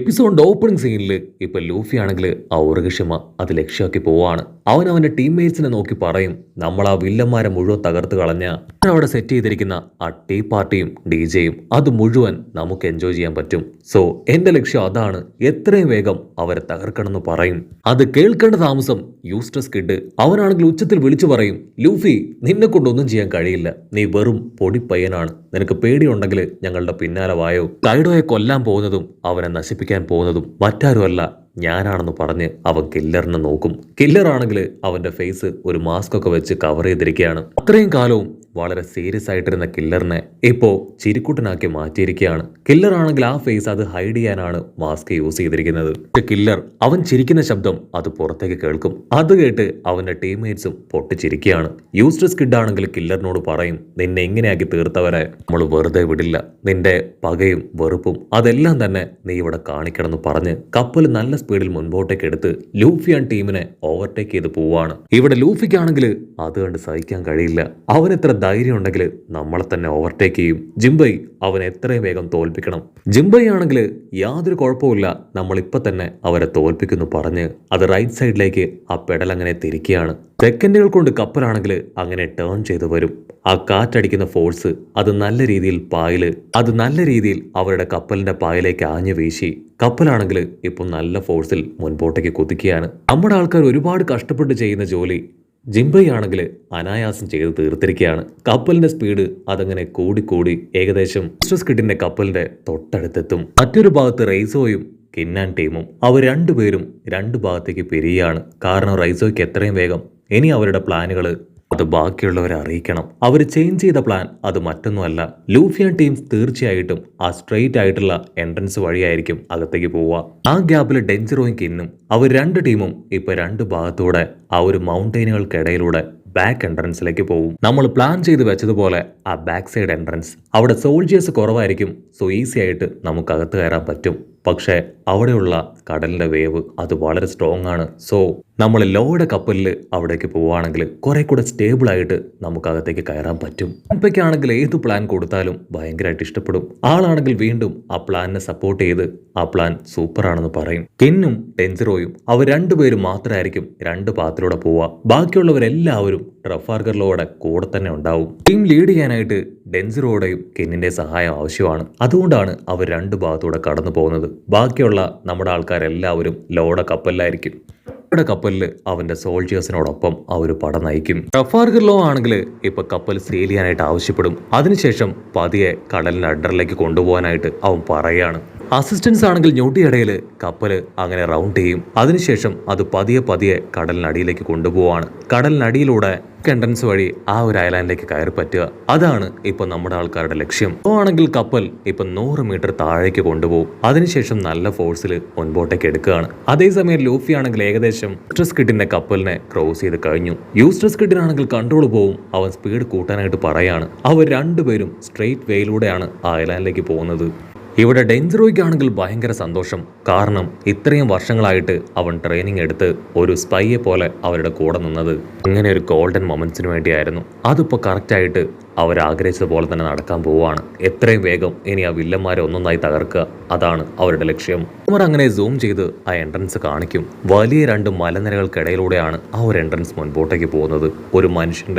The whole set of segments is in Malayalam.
എപ്പിസോഡിന്റെ ഓപ്പണിംഗ് സീനിൽ ഇപ്പൊ ലൂഫി ആണെങ്കിൽ ആ ഉറകഷിമ അത് ലക്ഷ്യമാക്കി പോവാണ്. അവൻ അവന്റെ ടീംമേറ്റ്സിനെ നോക്കി പറയും, നമ്മൾ ആ വില്ലന്മാരെ മുഴുവൻ തകർത്ത് കളഞ്ഞ അവിടെ സെറ്റ് ചെയ്തിരിക്കുന്ന ആ ടീ പാർട്ടിയും ഡിജെയും അത് മുഴുവൻ നമുക്ക് എൻജോയ് ചെയ്യാൻ പറ്റും. സോ എന്റെ ലക്ഷ്യം അതാണ്, എത്രയും വേഗം അവരെ തകർക്കണമെന്ന് പറയും. അത് കേൾക്കേണ്ട താമസം യൂസ്റ്റസ് കിഡ് അവനാണെങ്കിൽ ഉച്ചത്തിൽ വിളിച്ചു പറയും, ലൂഫി നിന്നെ കൊണ്ടൊന്നും ചെയ്യാൻ കഴിയില്ല, നീ വെറും പൊടിപ്പയ്യനാണ്, നിനക്ക് പേടിയുണ്ടെങ്കിൽ ഞങ്ങളുടെ പിന്നാലെ വായോ. കൈഡോയെ കൊല്ലാൻ പോകുന്നതും അവനെ നശിപ്പിക്കാൻ പോകുന്നതും മറ്റാരുമല്ല ഞാനാണെന്ന് പറഞ്ഞ് അവൻ കില്ലറിനെ നോക്കും. കില്ലറാണെങ്കിൽ അവന്റെ ഫേസ് ഒരു മാസ്ക് ഒക്കെ വെച്ച് കവർ ചെയ്തിരിക്കുകയാണ്. അത്രയും കാലവും വളരെ സീരിയസ് ആയിട്ടിരുന്ന കില്ലറിനെ ഇപ്പോ ചിരിക്കുട്ടനാക്കി മാറ്റിയിരിക്കുകയാണ്. കില്ലർ ആണെങ്കിൽ ആ ഫേസ് അത് ഹൈഡ് ചെയ്യാനാണ് മാസ്ക് യൂസ് ചെയ്തിരിക്കുന്നത്. കില്ലർ അവൻ ചിരിക്കുന്ന ശബ്ദം അത് പുറത്തേക്ക് കേൾക്കും. അത് കേട്ട് അവന്റെ ടീംമേറ്റ്സും പൊട്ടിച്ചിരിക്കുകയാണ്. യൂസ്റ്റസ് കിഡ് ആണെങ്കിൽ കില്ലറിനോട് പറയും, നിന്നെ എങ്ങനെയാക്കി തീർത്തവരെ നമ്മൾ വെറുതെ വിടില്ല, നിന്റെ പകയും വെറുപ്പും അതെല്ലാം തന്നെ നീ ഇവിടെ കാണിക്കണമെന്ന് പറഞ്ഞ് കപ്പൽ നല്ല സ്പീഡിൽ മുൻപോട്ടേക്ക് എടുത്ത് ലൂഫിയാൻ ടീമിനെ ഓവർടേക്ക് ചെയ്ത് പോവാണ്. ഇവിടെ ലൂഫിക്കാണെങ്കിൽ അത് കണ്ട് സഹിക്കാൻ കഴിയില്ല. അവൻ എത്ര ധൈര്യം ഉണ്ടെങ്കിൽ നമ്മളെ തന്നെ ഓവർടേക്ക് ചെയ്യും. ജിംബൈ അവൻ എത്രയും വേഗം തോൽപ്പിക്കണം. ജിംബൈ ആണെങ്കിൽ യാതൊരു കുഴപ്പമില്ല, നമ്മളിപ്പൊ തന്നെ അവരെ തോൽപ്പിക്കുന്നു പറഞ്ഞ് അത് റൈറ്റ് സൈഡിലേക്ക് ആ പെഡൽ അങ്ങനെ തിരിക്കുകയാണ്. സെക്കൻഡുകൾ കൊണ്ട് കപ്പലാണെങ്കിൽ അങ്ങനെ ടേൺ ചെയ്തു വരും. ആ കാറ്റടിക്കുന്ന ഫോഴ്സ് അത് നല്ല രീതിയിൽ അവരുടെ കപ്പലിന്റെ പായലേക്ക് ആഞ്ഞു വീശി കപ്പലാണെങ്കിൽ ഇപ്പൊ നല്ല ഫോഴ്സിൽ മുൻപോട്ടേക്ക് കുതിക്കുകയാണ്. നമ്മുടെ ആൾക്കാർ ഒരുപാട് കഷ്ടപ്പെട്ട് ചെയ്യുന്ന ജോലി ജിംബൈ ആണെങ്കിൽ അനായാസം ചെയ്ത് തീർത്തിരിക്കുകയാണ്. കപ്പലിന്റെ സ്പീഡ് അതങ്ങനെ കൂടി ഏകദേശം യൂസ്റ്റസ് കിഡിന്റെ കപ്പലിന്റെ തൊട്ടടുത്തെത്തും. മറ്റൊരു ഭാഗത്ത് റൈസോയും കിന്നാൻ ടീമും അവർ രണ്ടുപേരും രണ്ട് ഭാഗത്തേക്ക് പിരിയാണ്. കാരണം റൈസോയ്ക്ക് എത്രയും വേഗം ഇനി അവരുടെ പ്ലാനുകൾ അത് ബാക്കിയുള്ളവരെ അറിയിക്കണം. അവർ ചേഞ്ച് ചെയ്ത പ്ലാൻ അത് മറ്റൊന്നുമല്ല, ലൂഫിയൻ ടീംസ് തീർച്ചയായിട്ടും ആ സ്ട്രെയിറ്റ് ആയിട്ടുള്ള എൻട്രൻസ് വഴിയായിരിക്കും അകത്തേക്ക് പോവുക. ആ ഗ്യാപ്പിൽ ഡെഞ്ചറോയും കിന്നും അവർ രണ്ട് ടീമും ഇപ്പൊ രണ്ട് ഭാഗത്തൂടെ ആ ഒരു മൗണ്ടെയിനുകൾക്കിടയിലൂടെ ബാക്ക് എൻട്രൻസിലേക്ക് പോകും. നമ്മൾ പ്ലാൻ ചെയ്ത് വെച്ചതുപോലെ ആ ബാക്ക് സൈഡ് എൻട്രൻസ് അവിടെ സോൾജിയേഴ്സ് കുറവായിരിക്കും. സോ ഈസി ആയിട്ട് നമുക്ക് അകത്ത് കയറാൻ പറ്റും. പക്ഷേ അവിടെയുള്ള കടലിന്റെ വേവ് അത് വളരെ സ്ട്രോങ് ആണ്. സോ നമ്മൾ ലോയുടെ കപ്പലിൽ അവിടേക്ക് പോവുകയാണെങ്കിൽ കുറെ കൂടെ സ്റ്റേബിൾ ആയിട്ട് നമുക്ക് അകത്തേക്ക് കയറാൻ പറ്റും. ആണെങ്കിൽ ഏത് പ്ലാൻ കൊടുത്താലും ഭയങ്കരമായിട്ട് ഇഷ്ടപ്പെടും. ആളാണെങ്കിൽ വീണ്ടും ആ പ്ലാനിനെ സപ്പോർട്ട് ചെയ്ത് ആ പ്ലാൻ സൂപ്പർ ആണെന്ന് പറയും. കെന്നും ഡെൻസിറോയും അവർ രണ്ടുപേരും മാത്രമായിരിക്കും രണ്ട് പാത്തിലൂടെ പോവുക. ബാക്കിയുള്ളവരെല്ലാവരും ട്രഫാൽഗർ ലോയുടെ കൂടെ തന്നെ ഉണ്ടാവും. ടീം ലീഡ് ചെയ്യാനായിട്ട് ഡെൻസിറോയുടെയും കെന്നിന്റെ സഹായം ആവശ്യമാണ്. അതുകൊണ്ടാണ് അവർ രണ്ട് ഭാഗത്തൂടെ കടന്നു പോകുന്നത്. ബാക്കിയുള്ള നമ്മുടെ ആൾക്കാരെല്ലാവരും ലോയുടെ കപ്പലിലായിരിക്കും. അവരുടെ കപ്പലിൽ അവന്റെ സോൾജിയേഴ്സിനോടൊപ്പം അവർ പട നയിക്കും. ട്രഫാൽഗർ ലോ ആണെങ്കിൽ ഇപ്പൊ കപ്പൽ സെയിൽ ചെയ്യാനായിട്ട് ആവശ്യപ്പെടും. അതിനുശേഷം പതിയെ കടലിന് അഡറിലേക്ക് കൊണ്ടുപോകാനായിട്ട് അവൻ പറയാണ്. അസിസ്റ്റൻസ് ആണെങ്കിൽ ഞൊട്ടിയിടയിൽ കപ്പൽ അങ്ങനെ റൗണ്ട് ചെയ്യും. അതിനുശേഷം അത് പതിയെ കടലിനടിയിലേക്ക് കൊണ്ടുപോവാണ്. കടലിനടിയിലൂടെ എൻട്രൻസ് വഴി ആ ഒരു ഐലാൻഡിലേക്ക് കയറി പറ്റുക, അതാണ് ഇപ്പൊ നമ്മുടെ ആൾക്കാരുടെ ലക്ഷ്യം. ആണെങ്കിൽ കപ്പൽ ഇപ്പൊ 100 മീറ്റർ താഴേക്ക് കൊണ്ടുപോകും. അതിനുശേഷം നല്ല ഫോഴ്സിൽ മുൻപോട്ടേക്ക് എടുക്കുകയാണ്. അതേസമയം ലൂഫി ആണെങ്കിൽ ഏകദേശം യൂസ്റ്റസ് കിഡിന്റെ കപ്പലിനെ ക്രോസ് ചെയ്ത് കഴിഞ്ഞു. യൂസ്റ്റസ് കിഡിനാണെങ്കിൽ കൺട്രോൾ പോവും. അവൻ സ്പീഡ് കൂട്ടാനായിട്ട് പറയാണ്. അവർ രണ്ടുപേരും സ്ട്രെയിറ്റ് വേയിലൂടെയാണ് ആ ഐലാൻഡിലേക്ക് പോകുന്നത്. ഇവിടെ ഡെൻസിറോയ്ക്കാണെങ്കിൽ ഭയങ്കര സന്തോഷം. കാരണം ഇത്രയും വർഷങ്ങളായിട്ട് അവൻ ട്രെയിനിങ് എടുത്ത് ഒരു സ്പൈയെ പോലെ അവരുടെ കൂടെ നിന്നത് ഇങ്ങനെ ഒരു ഗോൾഡൻ മൊമെന്റ്സിന് വേണ്ടിയായിരുന്നു. അതിപ്പോൾ കറക്റ്റായിട്ട് അവർ ആഗ്രഹിച്ചത് പോലെ തന്നെ നടക്കാൻ പോവുകയാണ്. എത്രയും വേഗം ഇനി ആ വില്ലന്മാരെ ഒന്നൊന്നായി തകർക്കുക, അതാണ് അവരുടെ ലക്ഷ്യം. അവർ അങ്ങനെ സൂം ചെയ്ത് ആ എൻട്രൻസ് കാണിക്കും. വലിയ രണ്ട് മലനിരകൾക്കിടയിലൂടെയാണ് ആ ഒരു എൻട്രൻസ് മുൻപോട്ടേക്ക് പോകുന്നത്. ഒരു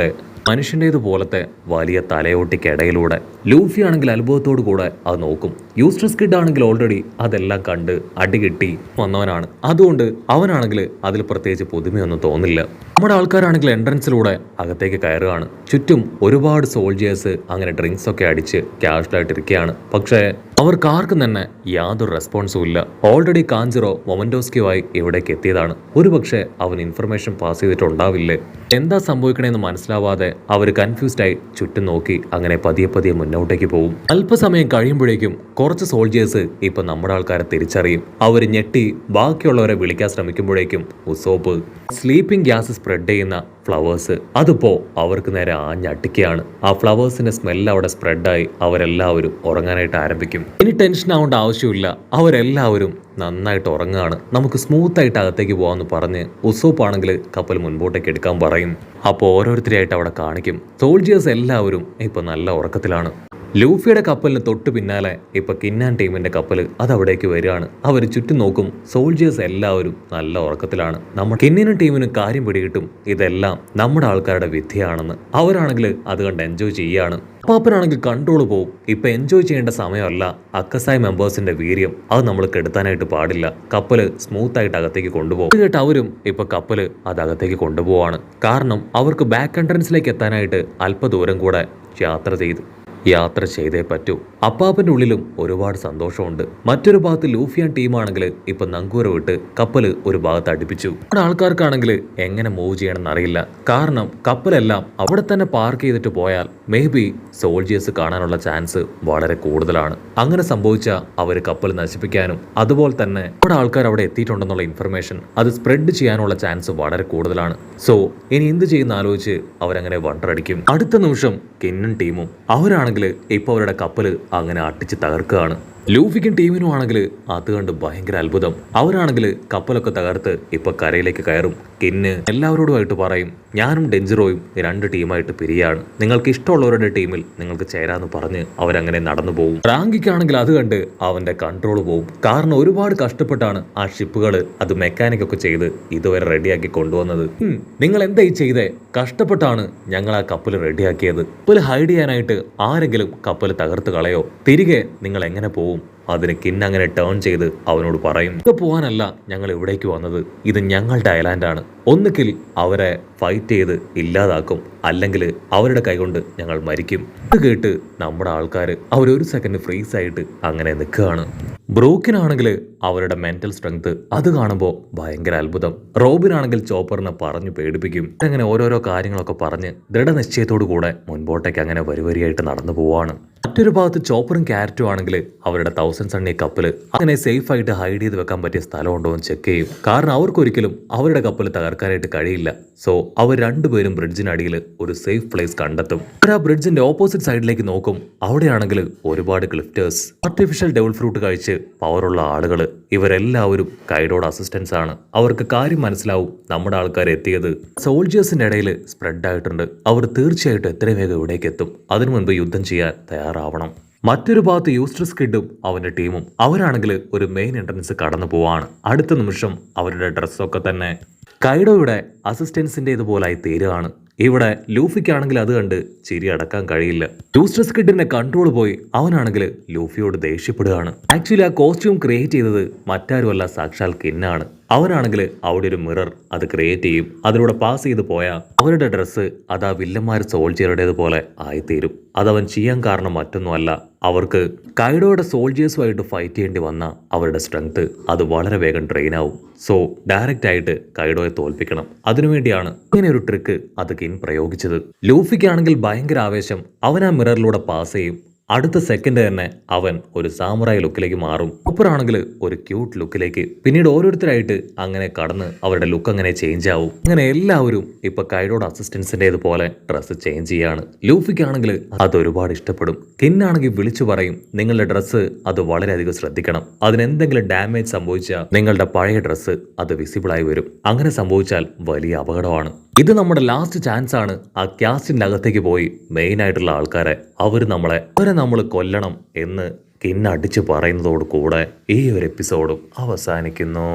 മനുഷ്യൻ്റേതുപോലത്തെ വലിയ തലയോട്ടിക്കിടയിലൂടെ. ലൂഫി ആണെങ്കിൽ അത്ഭുതത്തോടു കൂടെ അത് നോക്കും. യൂസ്റ്റസ് കിഡ് ആണെങ്കിൽ ഓൾറെഡി അതെല്ലാം കണ്ട് അടികിട്ടി വന്നവനാണ്. അതുകൊണ്ട് അവനാണെങ്കിൽ അതിൽ പ്രത്യേകിച്ച് പുതുമയൊന്നും തോന്നില്ല. നമ്മുടെ ആൾക്കാരാണെങ്കിൽ എൻട്രൻസിലൂടെ അകത്തേക്ക് കയറുകയാണ്. ചുറ്റും ഒരുപാട് സോൾജിയേഴ്സ് അങ്ങനെ ഡ്രിങ്ക്സ് ഒക്കെ അടിച്ച് ക്യാഷ്വലായിട്ടിരിക്കുകയാണ്. പക്ഷേ അവർക്ക് ആർക്കും തന്നെ യാതൊരു റെസ്പോൺസും ഇല്ല. ഓൾറെഡി കാഞ്ചിറോ മൊമന്റോസ്കിയുമായി ഇവിടേക്ക് എത്തിയതാണ്. ഒരുപക്ഷെ അവൻ ഇൻഫർമേഷൻ പാസ് ചെയ്തിട്ടുണ്ടാവില്ലേ. എന്താ സംഭവിക്കണേന്ന് മനസ്സിലാവാതെ അവർ കൺഫ്യൂസ്ഡായി ചുറ്റും നോക്കി അങ്ങനെ പതിയെ മുന്നോട്ടേക്ക് പോകും. അല്പസമയം കഴിയുമ്പോഴേക്കും കുറച്ച് സോൾജിയേഴ്സ് ഇപ്പൊ നമ്മുടെ ആൾക്കാരെ തിരിച്ചറിയും. അവർ ഞെട്ടി ബാക്കിയുള്ളവരെ വിളിക്കാൻ ശ്രമിക്കുമ്പോഴേക്കും ഉസോപ്പ് സ്ലീപ്പിംഗ് ഗ്യാസ് സ്പ്രെഡ് ചെയ്യുന്ന ഫ്ലവേഴ്സ് അതിപ്പോ അവർക്ക് നേരെ ആഞ്ഞടിക്കുകയാണ്. ആ ഫ്ലവേഴ്സിന്റെ സ്മെല്ല് അവിടെ സ്പ്രെഡായി അവരെല്ലാവരും ഉറങ്ങാനായിട്ട് ആരംഭിക്കും. ഇനി ടെൻഷൻ ആവേണ്ട ആവശ്യമില്ല, അവരെല്ലാവരും നന്നായിട്ട് ഉറങ്ങുകയാണ്. നമുക്ക് സ്മൂത്ത് ആയിട്ട് അകത്തേക്ക് പോകാമെന്ന് പറഞ്ഞ് ഉസോപ്പ് ആണെങ്കിൽ കപ്പൽ മുൻപോട്ടേക്ക് എടുക്കാൻ പറയും. അപ്പോൾ ഓരോരുത്തരെയായിട്ട് അവിടെ കാണിക്കും. സോൾജിയേഴ്സ് എല്ലാവരും ഇപ്പൊ നല്ല ഉറക്കത്തിലാണ്. ലൂഫിയുടെ കപ്പലിന് തൊട്ട് പിന്നാലെ ഇപ്പൊ കിന്നാൻ ടീമിന്റെ കപ്പൽ അത് അവിടേക്ക് വരികയാണ്. അവർ ചുറ്റും നോക്കും. സോൾജേഴ്സ് എല്ലാവരും നല്ല ഉറക്കത്തിലാണ്. നമ്മൾ കിന്നിനും ടീമിനും കാര്യം പിടികിട്ടും ഇതെല്ലാം നമ്മുടെ ആൾക്കാരുടെ വിദ്യയാണെന്ന്. അവരാണെങ്കിൽ അത് കണ്ട് എൻജോയ് ചെയ്യാണ്. അപ്പാപ്പനാണെങ്കിൽ കൺട്രോൾ പോവും. ഇപ്പൊ എൻജോയ് ചെയ്യേണ്ട സമയമല്ല. അക്കസായി മെമ്പേഴ്സിന്റെ വീര്യം അത് നമ്മൾ കെടുത്താനായിട്ട് പാടില്ല. കപ്പല് സ്മൂത്ത് ആയിട്ട് അകത്തേക്ക് കൊണ്ടുപോകും. ഇത് കേട്ട് അവരും ഇപ്പൊ കപ്പല് അത് അകത്തേക്ക് കൊണ്ടുപോവാണ്. കാരണം അവർക്ക് ബാക്ക് എൻട്രൻസിലേക്ക് എത്താനായിട്ട് അല്പദൂരം കൂടെ യാത്ര ചെയ്തേ പറ്റൂ. അപ്പാപ്പന്റെ ഉള്ളിലും ഒരുപാട് സന്തോഷമുണ്ട്. മറ്റൊരു ഭാഗത്ത് ലൂഫിയാൻ ടീമാണെങ്കിൽ ഇപ്പൊ നങ്കൂര വിട്ട് കപ്പല് ഒരു ഭാഗത്ത് അടുപ്പിച്ചു. അവിടെ ആൾക്കാർക്കാണെങ്കിൽ എങ്ങനെ മൂവ് ചെയ്യണമെന്ന് അറിയില്ല. കാരണം കപ്പലെല്ലാം അവിടെ തന്നെ പാർക്ക് ചെയ്തിട്ട് പോയാൽ മേ ബി സോൾജേഴ്സ് കാണാനുള്ള ചാൻസ് വളരെ കൂടുതലാണ്. അങ്ങനെ സംഭവിച്ചാൽ അവർ കപ്പൽ നശിപ്പിക്കാനും അതുപോലെ തന്നെ അവിടെ ആൾക്കാർ അവിടെ എത്തിയിട്ടുണ്ടെന്നുള്ള ഇൻഫർമേഷൻ അത് സ്പ്രെഡ് ചെയ്യാനുള്ള ചാൻസ് വളരെ കൂടുതലാണ്. സോ ഇനി എന്ത് ചെയ്യുന്ന ആലോചിച്ച് അവരങ്ങനെ വണ്ടറടിക്കും. അടുത്ത നിമിഷം കിന്നൻ ടീമും അവരാണെങ്കിൽ ഇപ്പൊ അവരുടെ കപ്പല് അങ്ങനെ അട്ടിച്ച് തകർക്കുകയാണ്. ലൂഫിക്കും ടീമിനും ആണെങ്കിൽ അത് കണ്ട് ഭയങ്കര അത്ഭുതം. അവരാണെങ്കിൽ കപ്പലൊക്കെ തകർത്ത് ഇപ്പൊ കരയിലേക്ക് കയറും. കിന്ന് എല്ലാവരോടുമായിട്ട് പറയും, ഞാനും ഡെഞ്ചറോയും 2 ടീമായിട്ട് പിരിയാണ്. നിങ്ങൾക്ക് ഇഷ്ടമുള്ളവരുടെ ടീമിൽ നിങ്ങൾക്ക് ചേരാന്ന് പറഞ്ഞ് അവരങ്ങനെ നടന്നു പോകും. റാങ്കിക്കാണെങ്കിൽ അത് കണ്ട് അവന്റെ കൺട്രോൾ പോവും. കാരണം ഒരുപാട് കഷ്ടപ്പെട്ടാണ് ആ ഷിപ്പുകൾ അത് മെക്കാനിക് ഒക്കെ ചെയ്ത് ഇതുവരെ റെഡിയാക്കി കൊണ്ടുവന്നത്. നിങ്ങൾ എന്തായി ചെയ്തേ? കഷ്ടപ്പെട്ടാണ് ഞങ്ങൾ ആ കപ്പൽ റെഡിയാക്കിയത്. കപ്പൽ ഹൈഡ് ചെയ്യാനായിട്ട് ആരെങ്കിലും കപ്പൽ തകർത്ത് കളയോ? തിരികെ നിങ്ങൾ എങ്ങനെ പോവും? അതിന് കിന്ന് അങ്ങനെ ടേൺ ചെയ്ത് അവനോട് പറയും, ഇത് പോകാനല്ല ഞങ്ങൾ ഇവിടേക്ക് വന്നത്. ഇത് ഞങ്ങളുടെ ഐലാൻഡാണ്. ഒന്നുകിൽ അവരെ ഫൈറ്റ് ചെയ്ത് ഇല്ലാതാക്കും, അല്ലെങ്കിൽ അവരുടെ കൈകൊണ്ട് ഞങ്ങൾ മരിക്കും. ഇത് കേട്ട് നമ്മുടെ ആൾക്കാർ അവരൊരു സെക്കൻഡ് ഫ്രീസ് ആയിട്ട് അങ്ങനെ നിൽക്കുകയാണ്. ബ്രൂക്കിനാണെങ്കിൽ അവരുടെ മെന്റൽ സ്ട്രെങ്ത് അത് കാണുമ്പോൾ ഭയങ്കര അത്ഭുതം. റോബിനാണെങ്കിൽ ചോപ്പറിനെ പറഞ്ഞു പേടിപ്പിക്കും. അങ്ങനെ ഓരോരോ കാര്യങ്ങളൊക്കെ പറഞ്ഞ് ദൃഢനിശ്ചയത്തോടു കൂടെ മുൻപോട്ടേക്ക് അങ്ങനെ വരിവരിയായിട്ട് നടന്നു പോവാണ്. മറ്റൊരു ഭാഗത്ത് ചോപ്പറും ക്യാരറ്റും ആണെങ്കിൽ അവരുടെ 1000 സണ്ണി കപ്പൽ അങ്ങനെ സേഫ് ആയിട്ട് ഹൈഡ് ചെയ്ത് വെക്കാൻ പറ്റിയ സ്ഥലമുണ്ടോ എന്ന് ചെക്ക് ചെയ്യും. കാരണം അവർക്കൊരിക്കലും അവരുടെ കപ്പൽ തകർക്കാനായിട്ട് കഴിയില്ല. സോ അവർ രണ്ടുപേരും ബ്രിഡ്ജിനടിയിൽ ഒരു സേഫ് പ്ലേസ് കണ്ടെത്തും. അവർ ആ ബ്രിഡ്ജിന്റെ ഓപ്പോസിറ്റ് സൈഡിലേക്ക് നോക്കും. അവിടെയാണെങ്കിൽ ഒരുപാട് ക്ലിഫ്റ്റേഴ്സ് ആർട്ടിഫിഷ്യൽ ഡെവൽ ഫ്രൂട്ട് കഴിച്ച് പവറുള്ള ആളുകൾ. ഇവരെല്ലാവരും കൈഡോയുടെ അസിസ്റ്റൻസ് ആണ്. അവർക്ക് കാര്യം മനസ്സിലാവും നമ്മുടെ ആൾക്കാർ എത്തിയത് സോൾജേഴ്സിന്റെ ഇടയിൽ സ്പ്രെഡ് ആയിട്ടുണ്ട്. അവർ തീർച്ചയായിട്ടും എത്രയും വേഗം ഇവിടേക്ക് എത്തും. അതിനു മുൻപ് യുദ്ധം ചെയ്യാൻ തയ്യാറാവണം. മറ്റൊരു ഭാഗത്ത് യൂസ്റ്റസ് കിഡും അവന്റെ ടീമും അവരാണെങ്കിൽ ഒരു മെയിൻ എൻട്രൻസ് കടന്നു പോവാണ്. അടുത്ത നിമിഷം അവരുടെ ഡ്രസ്സൊക്കെ തന്നെ കൈഡോയുടെ അസിസ്റ്റൻസിന്റെ ഇതുപോലായി തീരുകയാണ്. ഇവിടെ ലൂഫിക്കാണെങ്കിൽ അത് കണ്ട് ചിരി അടക്കാൻ കഴിയില്ല. യൂസ്റ്റസ് കിഡിന്റെ കൺട്രോൾ പോയി അവനാണെങ്കിൽ ലൂഫിയോട് ദേഷ്യപ്പെടുകയാണ്. ആക്ച്വലി ആ കോസ്റ്റ്യൂം ക്രിയേറ്റ് ചെയ്തത് മറ്റാരുമല്ല, സാക്ഷാൽ കിന്നാണ്. അവനാണെങ്കിൽ അവിടെ ഒരു മിറർ അത് ക്രിയേറ്റ് ചെയ്യും. അതിലൂടെ പാസ് ചെയ്ത് പോയാൽ അവരുടെ ഡ്രസ്സ് അത് ആ വില്ലന്മാർ സോൾജിയറുടേതുപോലെ ആയിത്തീരും. അതവൻ ചെയ്യാൻ കാരണം മറ്റൊന്നുമല്ല, അവർക്ക് കൈഡോയുടെ സോൾജിയേഴ്സുമായിട്ട് ഫൈറ്റ് ചെയ്യേണ്ടി വന്ന അവരുടെ സ്ട്രെങ്ത് അത് വളരെ വേഗം ട്രെയിൻ ആവും. സോ ഡയറക്റ്റ് ആയിട്ട് കൈഡോയെ തോൽപ്പിക്കണം. അതിനുവേണ്ടിയാണ് ഇങ്ങനെ ഒരു ട്രിക്ക് അത് കിൻ പ്രയോഗിച്ചത്. ലൂഫിക്കാണെങ്കിൽ ഭയങ്കര ആവേശം. അവൻ ആ മിററിലൂടെ പാസ് ചെയ്യും. അടുത്ത സെക്കൻഡ് തന്നെ അവൻ ഒരു സാമുറായി ലുക്കിലേക്ക് മാറും. സൂപ്പറാണെങ്കിൽ ഒരു ക്യൂട്ട് ലുക്കിലേക്ക്. പിന്നീട് ഓരോരുത്തരായിട്ട് അങ്ങനെ കടന്ന് അവരുടെ ലുക്ക് അങ്ങനെ ചേഞ്ച് ആവും. അങ്ങനെ എല്ലാവരും ഇപ്പൊ കൈഡോയുടെ അസിസ്റ്റൻസിൻ്റെതുപോലെ ഡ്രസ്സ് ചേഞ്ച് ചെയ്യാണ്. ലൂഫിക്കാണെങ്കിൽ അത് ഒരുപാട് ഇഷ്ടപ്പെടും. കിന്നാണെങ്കിൽ വിളിച്ചു പറയും, നിങ്ങളുടെ ഡ്രസ്സ് അത് വളരെയധികം ശ്രദ്ധിക്കണം. അതിനെന്തെങ്കിലും ഡാമേജ് സംഭവിച്ചാൽ നിങ്ങളുടെ പഴയ ഡ്രസ്സ് അത് വിസിബിളായി വരും. അങ്ങനെ സംഭവിച്ചാൽ വലിയ അപകടമാണ്. ഇത് നമ്മുടെ ലാസ്റ്റ് ചാൻസ് ആണ്. ആ ക്യാസ്റ്റിൻ്റെ അകത്തേക്ക് പോയി മെയിൻ ആയിട്ടുള്ള ആൾക്കാരെ അവരെ നമ്മൾ കൊല്ലണം എന്ന് കിന്നടിച്ച് പറയുന്നതോട് കൂടെ ഈ ഒരു എപ്പിസോഡും അവസാനിക്കുന്നു.